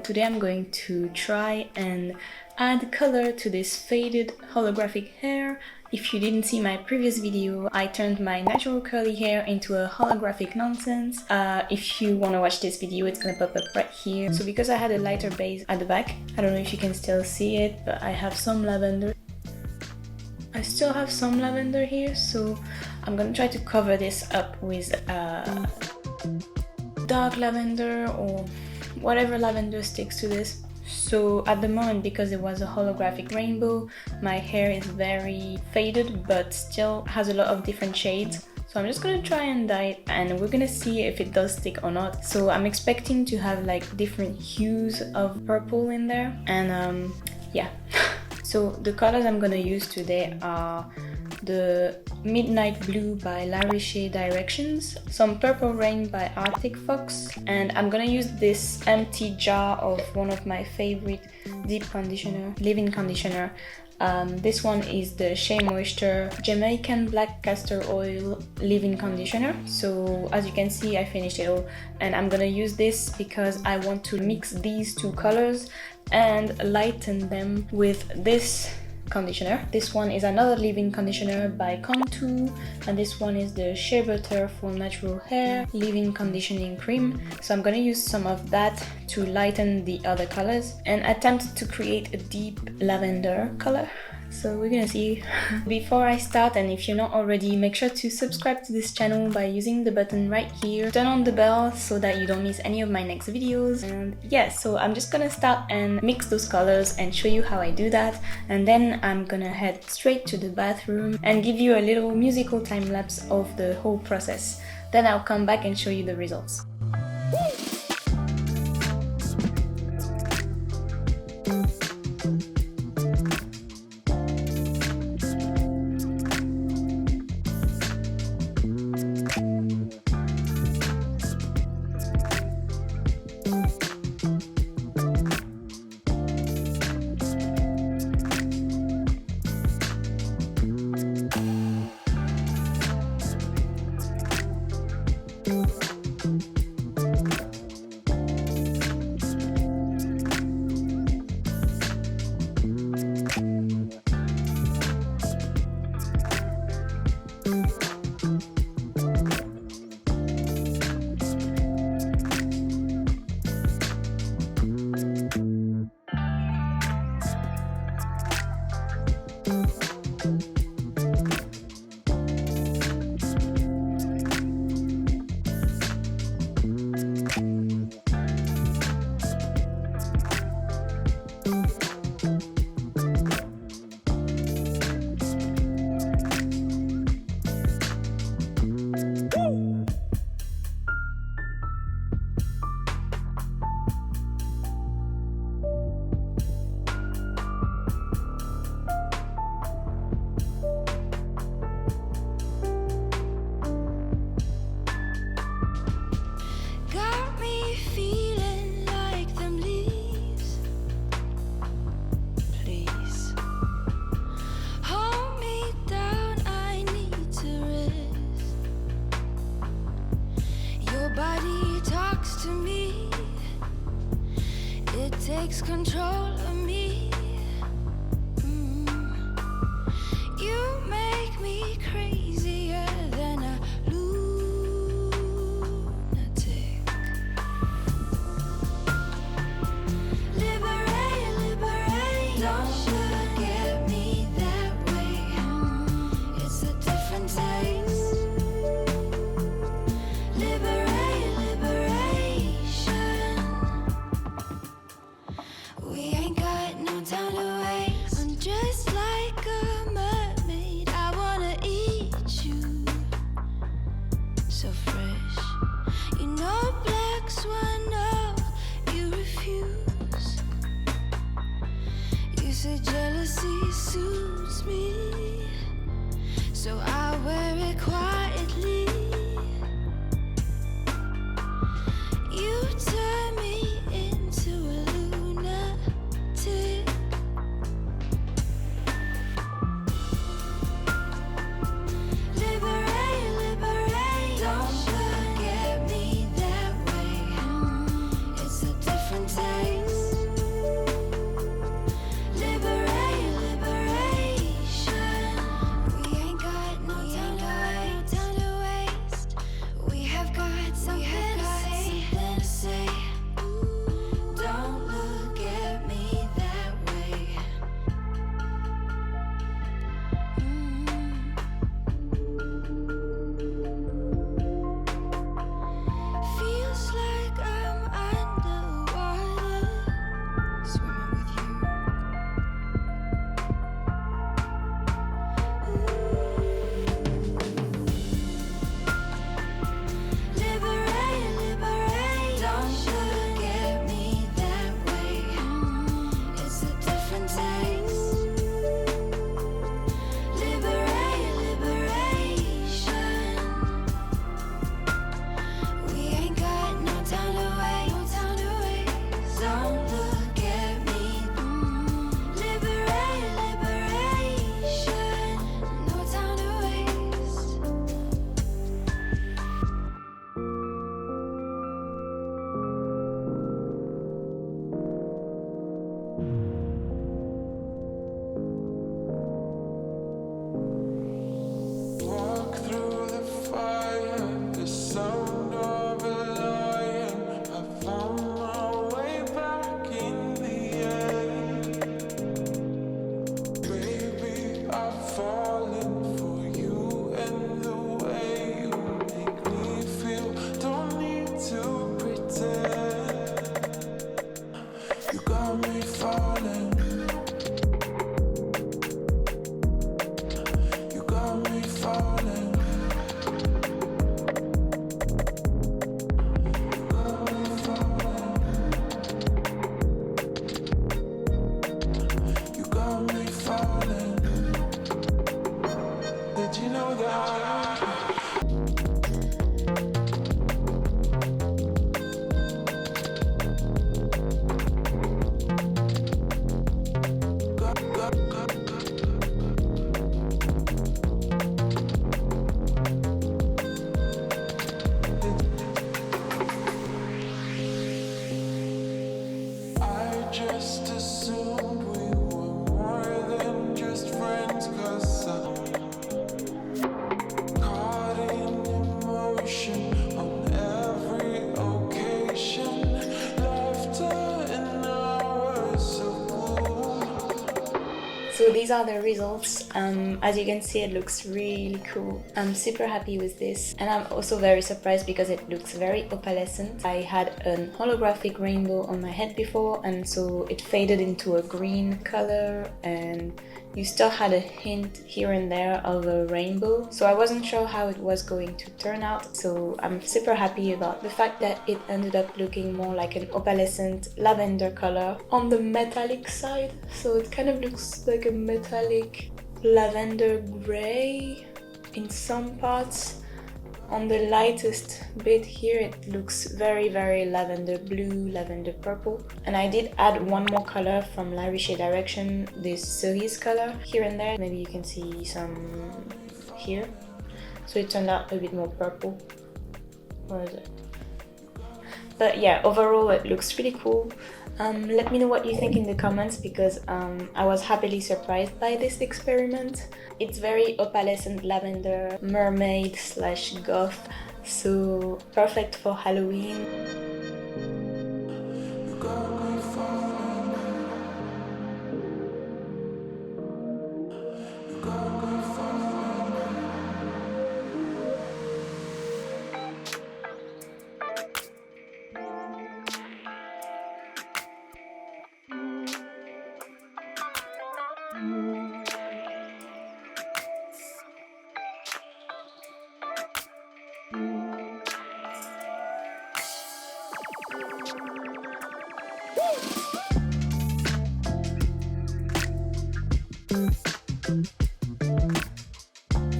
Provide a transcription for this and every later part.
Today I'm going to try and add color to this faded holographic hair. If you didn't see my previous video, I turned my natural curly hair into a holographic nonsense. If you want to watch this video, it's gonna pop up right here. So because I had a lighter base at the back, I don't know if you can still see it, but I have some lavender. I still have some lavender here, so I'm gonna try to cover this up with dark lavender or whatever lavender sticks to this. So at the moment, because it was a holographic rainbow, my hair is very faded but still has a lot of different shades. So I'm just gonna try and dye it and we're gonna see if it does stick or not. So I'm expecting to have like different hues of purple in there, and yeah. So the colors I'm gonna use today are the Midnight Blue by Riché Directions, some Purple Rain by Arctic Fox, and I'm gonna use this empty jar of one of my favorite deep conditioner, leave-in conditioner. This one is the Shea Moisture Jamaican Black Castor Oil leave-in conditioner. So as you can see, I finished it all, and I'm gonna use this because I want to mix these two colors and lighten them with this conditioner. This one is another leave-in conditioner by Cantu, and this one is the Shea Butter for Natural Hair leave-in conditioning cream. So I'm gonna use some of that to lighten the other colors and attempt to create a deep lavender color. So we're gonna see. Before I start, and if you're not already, make sure to subscribe to this channel by using the button right here. Turn on the bell so that you don't miss any of my next videos. And yeah, so I'm just gonna start and mix those colors and show you how I do that. And then I'm gonna head straight to the bathroom and give you a little musical time lapse of the whole process. Then I'll come back and show you the results. Takes control of me. You make me crazier than a lunatic. Liberate, liberate. Don't forget me that way. It's a different taste. Liberate, liberation. We ain't got no time to waste. I'm just like a mermaid. I wanna eat you. So fresh. You know black swan, no, you refuse. You say jealousy suits me, so I wear it quietly. You turn me into a lunatic. Liberate, liberate. Don't forget me that way. It's a different taste. falling. You got me falling. You got me falling. Did you know that? Just assumed we were more than just friends, 'cause I'm caught in emotion on every occasion. Laughter in hours of gloom. So these are the results. As you can see, it looks really cool. I'm super happy with this, and I'm also very surprised because it looks very opalescent. I had an holographic rainbow on my head before, and so it faded into a green color, and you still had a hint here and there of a rainbow. So I wasn't sure how it was going to turn out, so I'm super happy about the fact that it ended up looking more like an opalescent lavender color on the metallic side. So it kind of looks like a metallic lavender gray in some parts. On the lightest bit here, it looks very lavender blue, lavender purple. And I did add one more color from Riché Directions, this cerise color here and there. Maybe you can see some here. So it turned out a bit more purple. Where is it? But yeah, overall it looks really cool. Let me know what you think in the comments, because I was happily surprised by this experiment. It's very opalescent lavender, mermaid slash goth, so perfect for Halloween. You got me falling. You got me falling.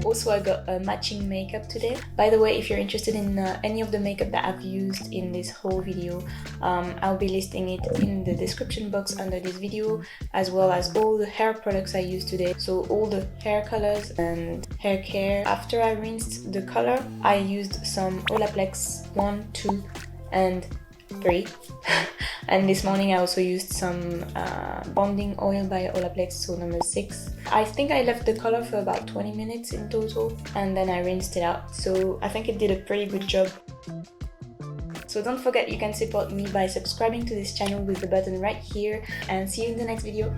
Also, I got a matching makeup today. By the way, if you're interested in any of the makeup that I've used in this whole video, I'll be listing it in the description box under this video, as well as all the hair products I used today. So all the hair colors and hair care. After I rinsed the color, I used some Olaplex 1, 2, and 3. And this morning I also used some bonding oil by Olaplex, so number 6. I think I left the color for about 20 minutes in total, and then I rinsed it out. So I think it did a pretty good job. So don't forget, you can support me by subscribing to this channel with the button right here, and see you in the next video.